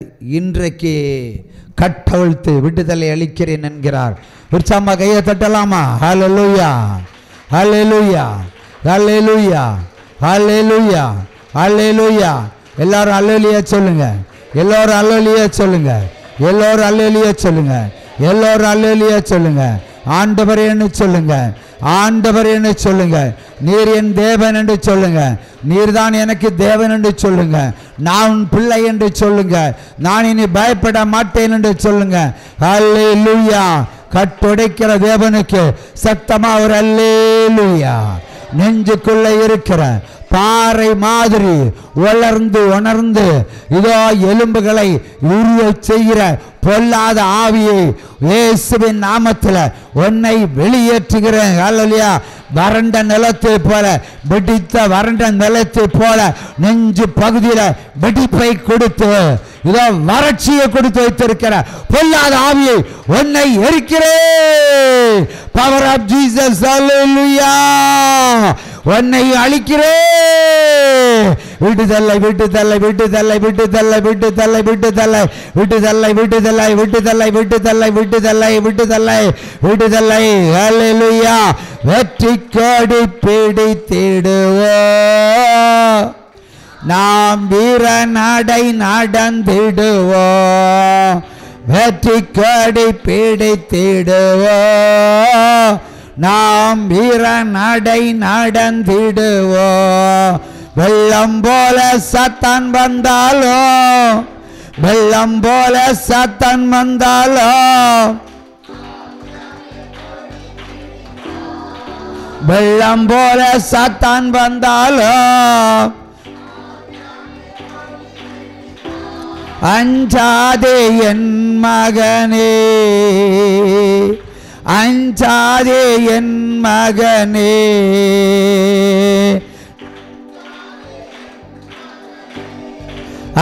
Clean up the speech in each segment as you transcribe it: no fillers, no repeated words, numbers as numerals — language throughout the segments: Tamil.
இன்றைக்கு கட்டவிழ்த்து விடுதலை அளிக்கிறேன் என்கிறார். உற்சாகமா கையை தட்டலாமா? ஹல்லேலூயா, ஹல்லேலூயா, ஹல்லேலூயா, ஹல்லேலூயா, ஹல்லேலூயா. எல்லாரும் ஹல்லேலூயா சொல்லுங்க, எல்லாரும் ஹல்லேலூயா சொல்லுங்க, எல்லாரும் ஹல்லேலூயா சொல்லுங்க, எல்லாரும் ஹல்லேலூயா சொல்லுங்க. ஆண்டவர் என்று சொல்லுங்க, ஆண்டவர் என்று சொல்லுங்க. நீர் என் தேவன் என்று சொல்லுங்க, நீர்தான் எனக்கு தேவன் என்று சொல்லுங்க. நான் உன் பிள்ளை என்று சொல்லுங்க, நான் இனி பயப்பட மாட்டேன் என்று சொல்லுங்க. அல்லேலூயா. கட்டுடைக்கிற தேவனுக்கு சத்தமா ஒரு அல்லேலூயா. நெஞ்சுக்குள்ள இருக்கிற பாறை மாதிரி வளர்ந்து உணர்ந்து இதோ எலும்புகளை உருவ செய்கிற பொல்லாத ஆவியை இயேசுவின் நாமத்தில் உன்னை வெளியேற்றுகிறேன். ஹல்லேலூயா. வறண்ட நிலத்தை போல, வெடித்த வறண்ட நிலத்தை போல நெஞ்சு பகுதியில் வெடிப்பை கொடுத்து இதோ வறட்சியை கொடுத்து வைத்திருக்கிற பொல்லாத ஆவியை உன்னை எரிக்கிறேன். Power of Jesus. ஹல்லேலூயா. உன்னை அழிக்கிறேன். விடுதலை, விடுதலை, விடுதலை, விடுதலை, விடுதலை, விடுதலை, விடுதலை, விடுதலை, விடுதலை, விடுதலை, விடுதலை, விடுதலை, விடுதலை. ஹல்லேலூயா. வெற்றி கொடி பிடித்திடுவோம், நாம் வீர நடை நடந்திடுவோம். வெற்றி கொடி பிடித்திடுவோம், நாம் வீர நடை நடந்திடுவோம். வெள்ளம் போல சத்தான் வந்தாலும், வெள்ளம் போல சத்தான் வந்தாலும், வெள்ளம் போல சத்தான் வந்தாலும் அஞ்சாதே என் மகனே, அஞ்சாதே என் மகனே.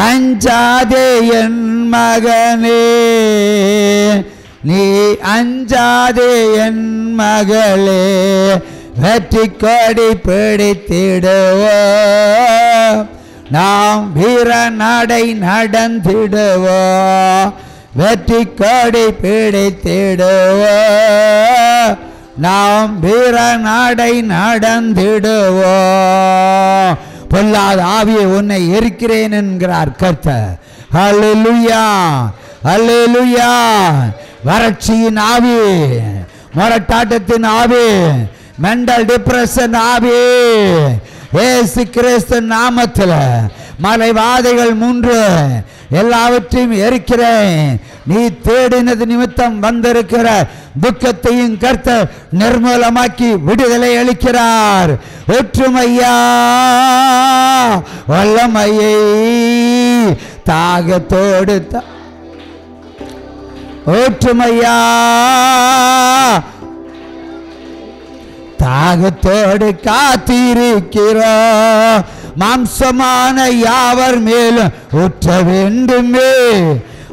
அஞ்சாதே என் மகனே, நீ அஞ்சாதே என் மகளே. வெற்றி கொடி பிடித்திடுவோம், நாம் வீர நடை நடந்திடுவோம். வெற்றி கொடி பிடித்திடுவோம், நாம் வீர நடை நடந்திடுவோம். பொல்லாத ஆவியை உன்னை எரிக்கிறேன் என்கிறார் கர்த்தர். ஹல்லேலூயா, ஹல்லேலூயா. வறட்சியின் ஆவி, மரட்டாட்டத்தின் ஆவி, மெண்டல் டிப்ரெஷன் ஆவி இயேசு கிறிஸ்து நாமத்தில் மலைவாதைகள் 3 எல்லாவற்றையும் எரிக்கிறேன். நீ தேடினது நிமித்தம் வந்திருக்கிற துக்கத்தையும் கர்த்தர் நிர்மூலமாக்கி விடுதலை அளிக்கிறார். ஒற்றுமையா வல்லமையை தாகத்தோடு ஒற்றுமையா தாகத்தோடு காத்திருக்கிறோம். மாம்சமான யாவர் மேலும் ஊற்ற வேண்டுமே,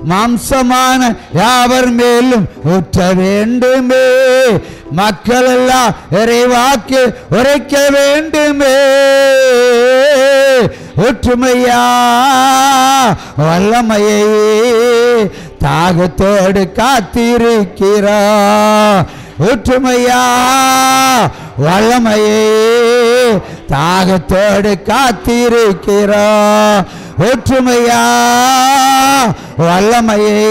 மாம்சமான யாவர் மேலும் ஊற்ற வேண்டுமே. மக்கள் எல்லாம் இறைவாக்கு உரைக்க வேண்டுமே. ஒற்றுமையா வல்லமையை தாகத்தோடு காத்திருக்கிறோம். ஒற்றுமையா வல்லமையே தாகத்தோடு காத்திருக்கிறோம். ஒற்றுமையா வல்லமையே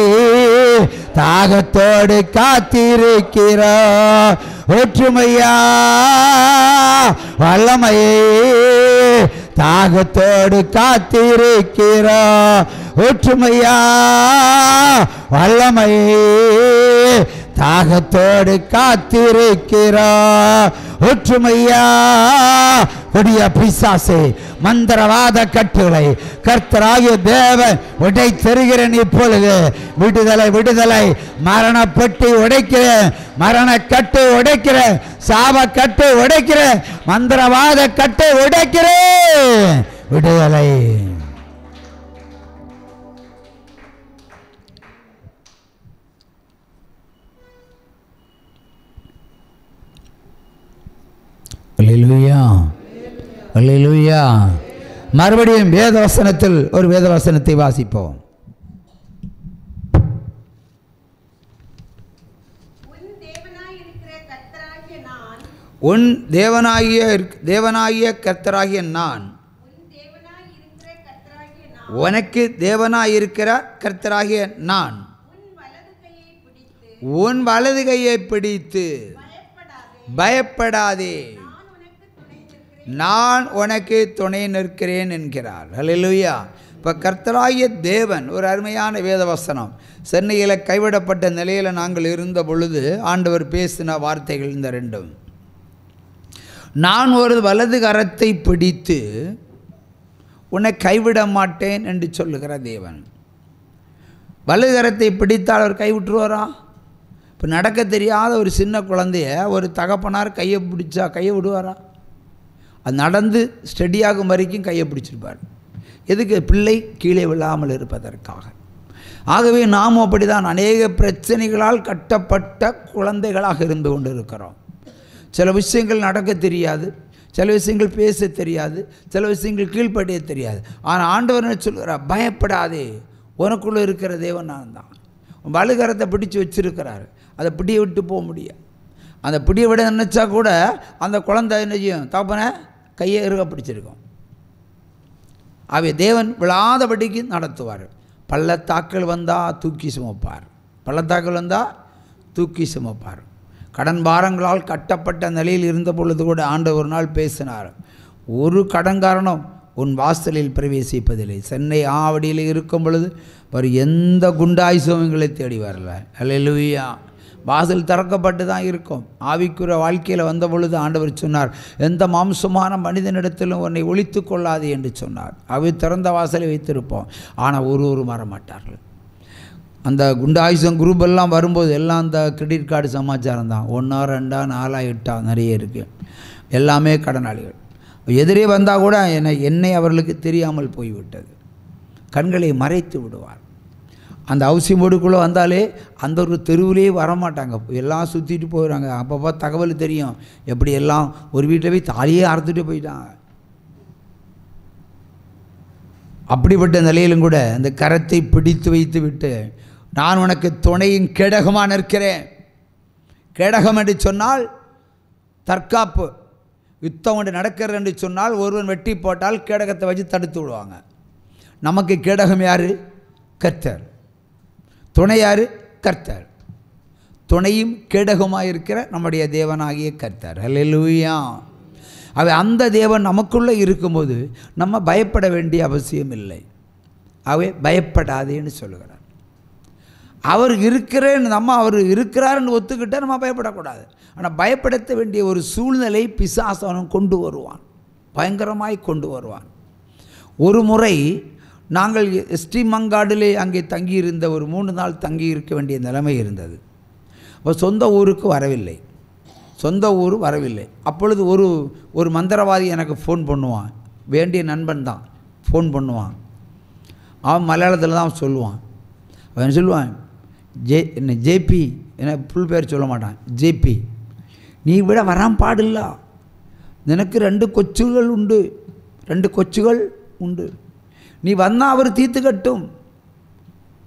தாகத்தோடு காத்திருக்கிறோம். ஒற்றுமையா வல்லமையே தாகத்தோடு காத்திருக்கிறோம். ஒற்றுமையா வல்லமையே தாகத்தோடு காத்திருக்கிறோம். ஒற்றுமையா கொடிய பிசாசே, மந்திரவாத கட்டுகளை கர்த்தராகிய தேவன் உடை தருகிறேன். இப்பொழுது விடுதலை, விடுதலை. மரணப்பட்டு உடைக்கிறேன், மரண கட்டு உடைக்கிறேன், சாப கட்டு உடைக்கிறேன், மந்திரவாத கட்டு உடைக்கிறேன். விடுதலை. அல்லேலூயா, அல்லேலூயா. மறுபடியும் வேதவசனத்தில் ஒரு வேதவசனத்தை வாசிப்போம். உன் தேவனாகிய கர்த்தராகிய நான் உனக்கு தேவனாயிருக்கிற கர்த்தராகிய நான் உன் வலது கையை பிடித்து பயப்படாதே, நான் உனக்கு துணை நிற்கிறேன் என்கிறார். ஹல்லேலூயா. இப்போ கர்த்தராகிய தேவன், ஒரு அருமையான வேதவசனம். சென்னையில் கைவிடப்பட்ட நிலையில் நாங்கள் இருந்த பொழுது ஆண்டவர் பேசின வார்த்தைகள் இந்த ரெண்டும். நான் ஒரு வலது கரத்தை பிடித்து உன்னை கைவிட மாட்டேன் என்று சொல்லுகிற தேவன். வலது கரத்தை பிடித்தால் அவர் கைவிட்டுருவாரா? இப்போ நடக்க தெரியாத ஒரு சின்ன குழந்தைய ஒரு தகப்பனார் கையை பிடிச்சா கையை விடுவாரா? அது நடந்து ஸ்டெடியாகும் வரைக்கும் கையை பிடிச்சிருப்பார். எதுக்கு? பிள்ளை கீழே விழாமல் இருப்பதற்காக. ஆகவே நாம் அப்படி தான் அநேக பிரச்சனைகளால் கட்டப்பட்ட குழந்தைகளாக இருந்து கொண்டு இருக்கிறோம். சில விஷயங்கள் நடக்க தெரியாது, சில விஷயங்கள் பேச தெரியாது, சில விஷயங்கள் கீழ்ப்படிய தெரியாது. ஆனால் ஆண்டவர் என்ன சொல்கிறார்? பயப்படாதே, உனக்குள்ளே இருக்கிற தேவன் நான் தான். வலுகரத்தை பிடிச்சி வச்சிருக்கிறாரு, அதை பிடியை விட்டு போக முடியாது. அந்த பிடியை விட நினச்சா கூட அந்த குழந்தை என்ன செய்யும்? தகப்பனை கையை இருக்க பிடிச்சிருக்கும். அவை தேவன் விழாதபடிக்கு நடத்துவார். பள்ளத்தாக்கள் வந்தால் தூக்கி சுமப்பார், பள்ளத்தாக்கள் வந்தால் தூக்கி சுமப்பார். கடன் பாரங்களால் கட்டப்பட்ட நிலையில் இருந்த பொழுது கூட ஆண்டவர் ஒரு நாள் பேசினார், ஒரு கடன்காரனும் உன் வாசலில் பிரவேசிப்பதில்லை. சென்னை ஆவடியில் இருக்கும் பொழுது ஒரு எந்த குண்டாயுசமும் எங்களை தேடி வரல. ஹல்லேலூயா. வாசல் திறக்கப்பட்டு தான் இருக்கும். ஆவிக்குரிய வாழ்க்கையில் வந்த பொழுது ஆண்டவர் சொன்னார், எந்த மாம்சமான மனிதனிடத்திலும் உன்னை ஒழித்து கொள்ளாது என்று சொன்னார். அவை திறந்த வாசலை வைத்திருப்போம், ஆனால் ஒரு வரமாட்டார்கள். அந்த குண்டாயுசம் குரூப் எல்லாம் வரும்போது எல்லாம் அந்த கிரெடிட் கார்டு சமாச்சாரம் தான். 1 2 4 8 நிறைய இருக்குது. எல்லாமே கடனாளிகள். எதிரே வந்தால் கூட என்னை அவர்களுக்கு தெரியாமல் போய்விட்டது. கண்களை மறைத்து விடுவார். அந்த ஹவுசிங் போர்டுக்குள்ளே வந்தாலே அந்த ஒரு தெருவிலே வரமாட்டாங்க, எல்லாம் சுற்றிட்டு போயிடுறாங்க. அப்பப்போ தகவல் தெரியும், எப்படி எல்லாம் ஒரு வீட்டில் போய் தாலியே அறுத்துட்டு போயிட்டாங்க. அப்படிப்பட்ட நிலையிலும் கூட அந்த கரத்தை பிடித்து வைத்து விட்டு, நான் உனக்கு துணையின் கேடகமாக நிற்கிறேன். கேடகம் என்று சொன்னால் தற்காப்பு. யுத்தம் ஒன்று நடக்கிறது என்று சொன்னால் ஒருவன் வெட்டி போட்டால் கேடகத்தை வச்சு தடுத்து விடுவாங்க. நமக்கு கேடகம் யார்? கர்த்தர். துணை யார்? கர்த்தர். துணையும் கேடகமாக இருக்கிற நம்முடைய தேவனாகிய கர்த்தர். ஹல்லேலூயா. அவை அந்த தேவன் நமக்குள்ளே இருக்கும்போது நம்ம பயப்பட வேண்டிய அவசியம் இல்லை. அவை பயப்படாதேன்னு சொல்லுகிறார். அவர் இருக்கிறேன்னு அவர் இருக்கிறாருன்னு ஒத்துக்கிட்டால் நம்ம பயப்படக்கூடாது. ஆனால் பயப்படுத்த வேண்டிய ஒரு சூழ்நிலை பிசாசனம் கொண்டு வருவான், பயங்கரமாய் கொண்டு வருவான். ஒரு முறை நாங்கள் ஸ்ரீமங்காடிலே அங்கே தங்கியிருந்த ஒரு 3 நாள் தங்கி இருக்க வேண்டிய நிலைமை இருந்தது. அப்போ சொந்த ஊருக்கு வரவில்லை, சொந்த ஊர் வரவில்லை. அப்பொழுது ஒரு மந்திரவாதி எனக்கு ஃபோன் பண்ணுவான், வேண்டிய நண்பன் தான் ஃபோன் பண்ணுவான். அவன் மலையாளத்தில் தான் சொல்லுவான். அவன் சொல்லுவான், ஜேபி, என்ன ஃபுல் பேர் சொல்ல மாட்டான், ஜேபி, நீ விட வரான் பாடில்ல, எனக்கு 2 கொச்சுகள் உண்டு, 2 கொச்சுகள் உண்டு, நீ வந்தால் அவர் தீர்த்து கட்டும்.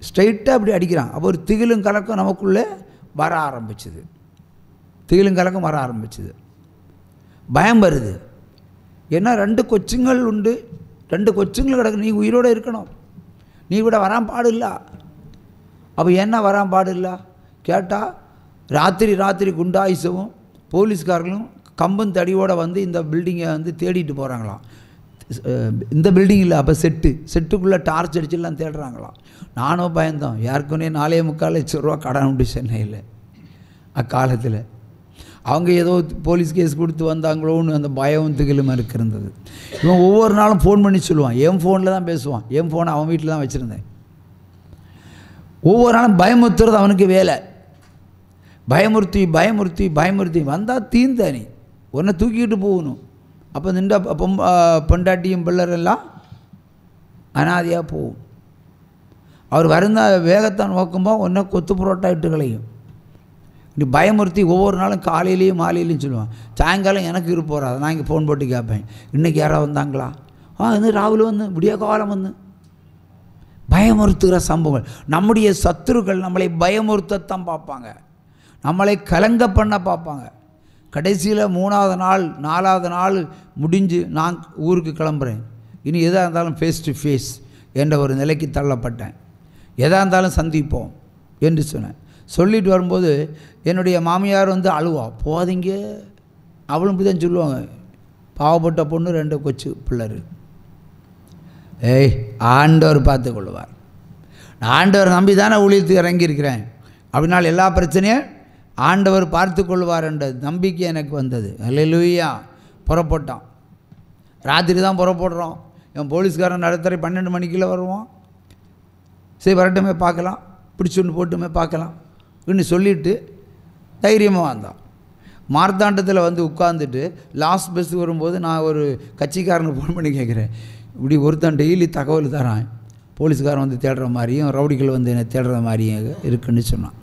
ஸ்ட்ரைட்டாக அப்படி அடிக்கிறான். அப்போ ஒரு திகிலும் கலக்கம் நமக்குள்ளே வர ஆரம்பிச்சுது. திகிலும் கலக்கம் வர ஆரம்பிச்சுது. பயம் வருது. ஏன்னா 2 கொச்சுங்கள் உண்டு, 2 கொச்சுங்கள் கிடக்கு, நீ உயிரோடு இருக்கணும், நீ விட வரான் பாடில்ல. அப்போ என்ன வரான் பாடில்ல கேட்டால், ராத்திரி குண்டாயுசவும் போலீஸ்காரர்களும் கம்பம் தடியோடு வந்து இந்த பில்டிங்கை வந்து தேடிட்டு போகிறாங்களாம். இந்த பில்டிங் இல்லை, அப்போ செட்டுக்குள்ளே டார்ச் அடிச்சுலாம் தேடுறாங்களாம். நானும் பயந்தோம். யாருக்குன்னே 4.25 லட்சம் ரூபா கடன் உண்டு சென்னையில் அக்காலத்தில். அவங்க ஏதோ போலீஸ் கேஸ் கொடுத்து வந்தாங்களோன்னு அந்த பயம் திகிலுமா இருந்தது. இவன் ஒவ்வொரு நாளும் ஃபோன் பண்ணி சொல்லுவான், என் ஃபோனில் தான் பேசுவான், என் ஃபோனை அவன் வீட்டில் தான் வச்சுருந்தேன். ஒவ்வொரு நாளும் பயமுறுத்துறது அவனுக்கு வேலை. பயமுறுத்தி வந்தால் தீந்தானி உன்னை தூக்கிட்டு போகணும். அப்போ நின்ற பொண்டாட்டியும் பிள்ளரெல்லாம் அனாதையாக போகும். அவர் வருந்த வேகத்தான் நோக்கும்போது ஒன்றை கொத்து புரோட்டா இட்டு களையும். இப்படி பயமுறுத்தி ஒவ்வொரு நாளும் காலையிலையும் மாலையிலையும் சொல்லுவான். சாயங்காலம் எனக்கு போகிறாது, நான் இங்கே ஃபோன் போட்டு கேட்பேன், இன்றைக்கி யாராவது வந்தாங்களா? இன்னும் ராகுல் வந்து விடிய காலம் வந்து பயமுறுத்துகிற சம்பவங்கள். நம்முடைய சத்துருக்கள் நம்மளை பயமுறுத்தத்தான் பார்ப்பாங்க, நம்மளை கலங்க பண்ண பார்ப்பாங்க. கடைசியில் 3வது நாள் 4வது நாள் முடிஞ்சு நான் ஊருக்கு கிளம்புறேன். இனி எதாக இருந்தாலும் ஃபேஸ் டு ஃபேஸ் என்ற ஒரு நிலைக்கு தள்ளப்பட்டேன். எதாக இருந்தாலும் சந்திப்போம் என்று சொன்னேன். சொல்லிட்டு வரும்போது என்னுடைய மாமியார் வந்து அழுவா, போகாதீங்க. அவளும் இப்படி தான் சொல்லுவாங்க, பாவப்பட்ட பொண்ணு 2 கொச்சு பிள்ளர். ஏய், ஆண்டவர் பார்த்து கொள்வார். நான் ஆண்டவர் நம்பி தானே ஊழியத்துக்கு இறங்கியிருக்கிறேன். அப்படினால் எல்லா பிரச்சனையும் ஆண்டவர் பார்த்து கொள்வார் என்ற நம்பிக்கை எனக்கு வந்தது. அல்லேலூயா. புறப்பட்டோம். ராத்திரி தான் புறப்படுறோம். என் போலீஸ்காரன் நடுத்தரை 12 மணிக்குள்ளே வருவான். சரி வரட்டுமே பார்க்கலாம், பிடிச்சுன்னு போட்டுமே பார்க்கலாம் அப்படின்னு சொல்லிவிட்டு தைரியமாக வந்தான். மார்த்தாண்டத்தில் வந்து உட்காந்துட்டு லாஸ்ட் பஸ் வரும்போது நான் ஒரு கட்சிக்காரனுக்கு ஃபோன் பண்ணி கேட்குறேன், இப்படி ஒருத்தன் டெய்லி தகவல் தரான், போலீஸ்காரன் வந்து தேடுற மாதிரியும் ரவுடிகள் வந்து என்னை தேடுற மாதிரியும் இருக்குன்னு சொன்னான்.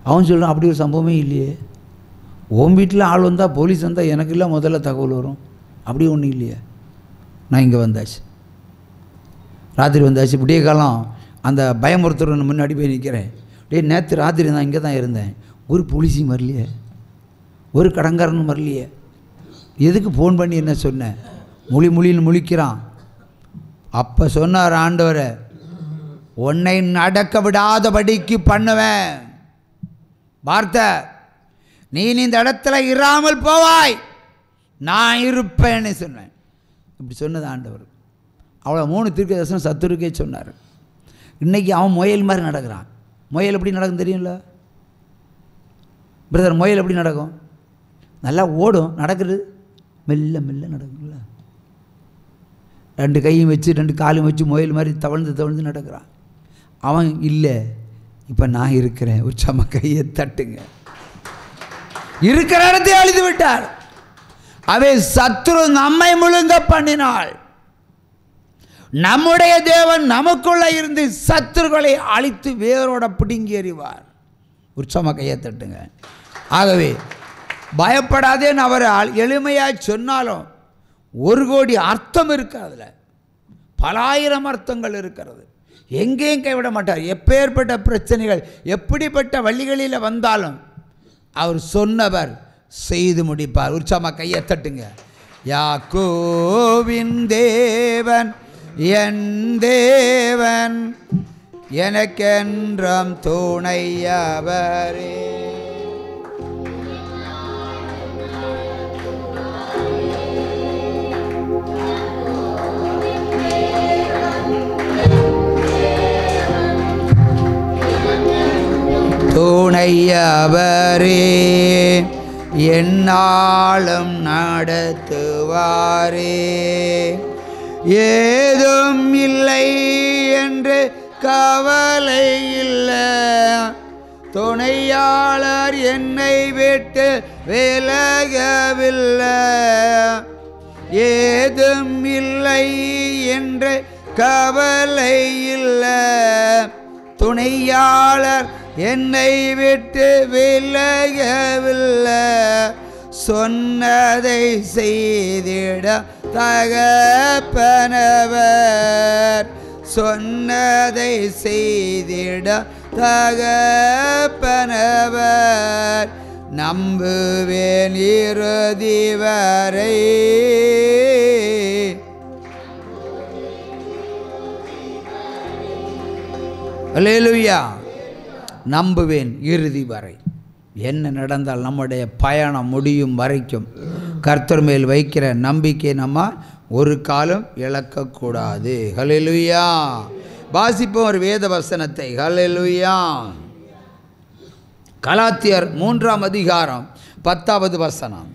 அவன் சொல்கிறான், அப்படி ஒரு சம்பவமே இல்லையே. உன் வீட்டில் ஆள் வந்தால் போலீஸ் வந்தால் எனக்கு இல்லை முதல்ல தகவல் வரும், அப்படி ஒன்றும் இல்லையே. நான் இங்கே வந்தாச்சு, ராத்திரி வந்தாச்சு. விடிய காலம் அந்த பயமுறுத்துறன்னு முன்னாடி போய் நிற்கிறேன். நேற்று ராத்திரி நான் இங்கே தான் இருந்தேன், ஒரு போலீஸையும் வரலையே, ஒரு கடங்காரனும் வரலையே. எதுக்கு ஃபோன் பண்ணி என்ன சொன்னேன்? மொழின்னு முழிக்கிறான். அப்போ சொன்னார் ஆண்டவரை, உன்னை நடக்க விடாதபடிக்கு பண்ணுவேன். வார்த்தை, நீ இந்த இடத்துல இராமல் போவாய், நான் இருப்பேன்னு சொன்னேன். இப்படி சொன்னது ஆண்டவர். அவ்வளோ 3 தீர்க்கதரிசனம் சத்துருக்கே சொன்னார். இன்றைக்கி அவன் முயல் மாதிரி நடக்கிறான். முயல் எப்படி நடக்கும் தெரியும்ல பிரதர்? முயல் எப்படி நடக்கும்? நல்லா ஓடும், நடக்கிறது மெல்ல மெல்ல நடக்கும்ல. 2 கையும் வச்சு 2 காலும் வச்சு முயல் மாதிரி தவழ்ந்து நடக்கிறான். அவன் இல்லை, இப்போ நான் இருக்கிறேன். உச்சம கையை தட்டுங்க. இருக்கிற இடத்தை அழித்து விட்டார். அவை சத்துரு நம்மை முழுங்க பண்ணினாள், நம்முடைய தேவன் நமக்குள்ள இருந்து சத்துருக்களை அழித்து வேரோட பிடுங்கி எறிவார். உற்சம கையை தட்டுங்க. ஆகவே பயப்படாதேன்னு அவர் எளிமையாக சொன்னாலும் 1 கோடி அர்த்தம் இருக்குது. அதில் பல ஆயிரம் அர்த்தங்கள் இருக்கிறது. எங்கேயும் கைவிட மாட்டார். எப்பேற்பட்ட பிரச்சனைகள் எப்படிப்பட்ட வழிகளில் வந்தாலும் அவர் சொன்னவர் செய்து முடிப்பார். உற்சாகமாக கையை தட்டுங்க. யாக்கோபின் தேவன் என் தேவன், எனக்கென்றும் துணையவரே. துணையவரே, என்னாலும் நடத்துவாரே. ஏதும் இல்லை என்று கவலை இல்லை, துணையாளர் என்னை விட்டு விலகவில்லை. ஏதும் இல்லை என்று கவலை இல்லை, துணையாளர் என்னை விட்டு விலகவில்லை. சொன்னதை செய்திட தகப்பனவர், சொன்னதை செய்திட தகப்பனவர். நம்புவேன் இறுதி வரை. அல்லேலூயா. நம்புவேன் இறுதி வரை. என்ன நடந்தால் நம்முடைய பயணம் முடியும் வரைக்கும் கர்த்தர் மேல் வைக்கிற நம்பிக்கை நம்ம ஒரு காலம் இழக்கக்கூடாது. ஹல்லேலூயா. வாசிப்போம் ஒரு வேத வசனத்தை. ஹல்லேலூயா. கலாத்தியர் 3ஆம் அதிகாரம் 10வது வசனம்.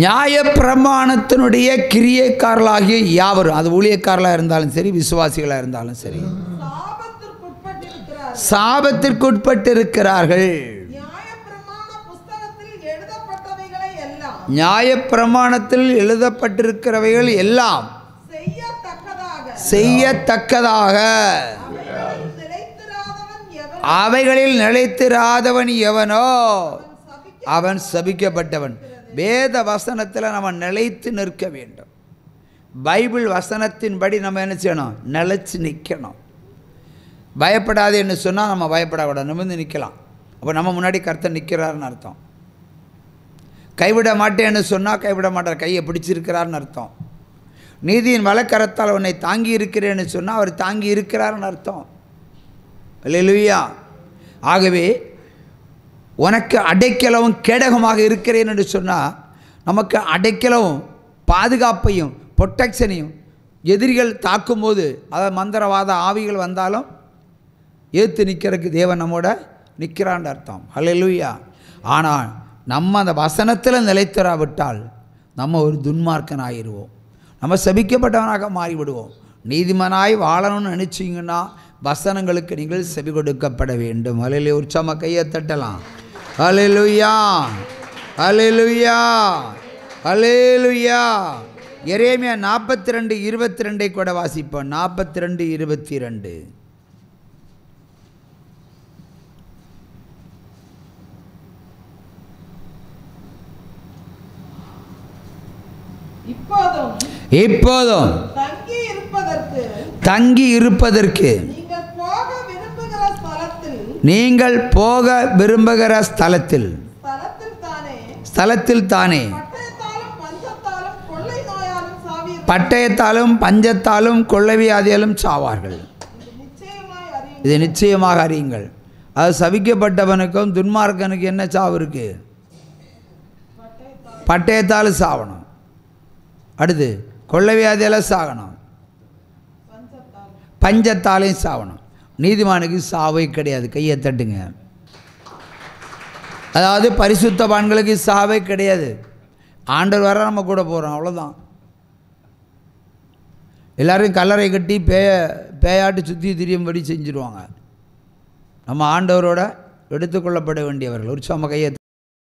நியாயப்பிரமாணத்தினுடைய கிரியைக்காரர்களாகிய யாவரும், அது ஊழியக்காரர்களாக இருந்தாலும் சரி, விசுவாசிகளாக இருந்தாலும் சரி, சாபத்திற்குட்பட்டிருக்கிறார்கள். நியாயப்பிரமாணத்தில் எழுதப்பட்டிருக்கிறவைகள் எல்லாம் செய்யத்தக்கதாக, அவைகளில் நிலைத்திராதவன் எவனோ அவன் சபிக்கப்பட்டவன். வேத வசனத்தில் நம்ம நிலைத்து நிற்க வேண்டும். பைபிள் வசனத்தின்படி நம்ம என்ன செய்யணும்? நிலச்சி நிற்கணும். பயப்படாதேன்னு சொன்னால் நம்ம பயப்படக்கூடாது, நிமிர்ந்து நிற்கலாம். அப்போ நம்ம முன்னாடி கர்த்தர் நிற்கிறாருன்னு அர்த்தம். கைவிட மாட்டேன்னு சொன்னால் கைவிட மாட்டார், கையை பிடிச்சிருக்கிறாருன்னு அர்த்தம். நீதியின் வலக்கரத்தால் உன்னை தாங்கி இருக்கிறேன்னு சொன்னால் அவர் தாங்கி இருக்கிறாருன்னு அர்த்தம். அல்லேலூயா. ஆகவே உனக்கு அடைக்கலவும் கேடகமாக இருக்கிறேன் என்று சொன்னால் நமக்கு அடைக்கலவும் பாதுகாப்பையும் ப்ரொட்டெக்ஷனையும், எதிரிகள் தாக்கும்போது அதாவது மந்திரவாத ஆவிகள் வந்தாலும் ஏற்று நிற்கிறதுக்கு தேவன் நம்மோட நிற்கிறான்னு அர்த்தம். அல்லேலூயா. ஆனால் நம்ம அந்த வசனத்தில் நிலைத்தராவிட்டால் நம்ம ஒரு துன்மார்க்கன் ஆகிடுவோம், நம்ம சபிக்கப்பட்டவனாக மாறிவிடுவோம். நீதிமனாய் வாழணும்னு நினச்சிங்கன்னா வசனங்களுக்கு நீங்கள் செவி கொடுக்கப்பட வேண்டும். அல்லேலூயா. உற்சாகமா கையை தட்டலாம். அல்லேலூயா, அல்லேலூயா, அல்லேலூயா. எரேமியா 42:22 கூட வாசிப்போம். 42:22. இப்போதும் தங்கி இருப்பதற்கு நீங்கள் போக விரும்புகிற ஸ்தலத்தில் தானே பட்டயத்தாலும் பஞ்சத்தாலும் கொள்ளைவியாதியாலும் சாவார்கள். இது நிச்சயமாக அறியுங்கள். அது சபிக்கப்பட்டவனுக்கும் துன்மார்க்கனுக்கு என்ன சாவு இருக்கு? பட்டயத்தாலும் சாவணும். அடுத்து கொள்ளைவியாதியால் சாகணும், பஞ்சத்தாலையும் சாவணும். நீதிமானுக்கு சாவே கிடையாது. கையை தட்டுங்க. அதாவது பரிசுத்தவான்களுக்கு சாவே கிடையாது. ஆண்டவர் வர நம்ம கூட போகிறோம், அவ்வளோதான். எல்லோரும் கல்லறை கட்டி பேயாட்டு சுற்றி திரியும்படி செஞ்சுருவாங்க. நம்ம ஆண்டவரோட எடுத்துக்கொள்ளப்பட வேண்டியவர்கள். ஒரு சும்மா கையை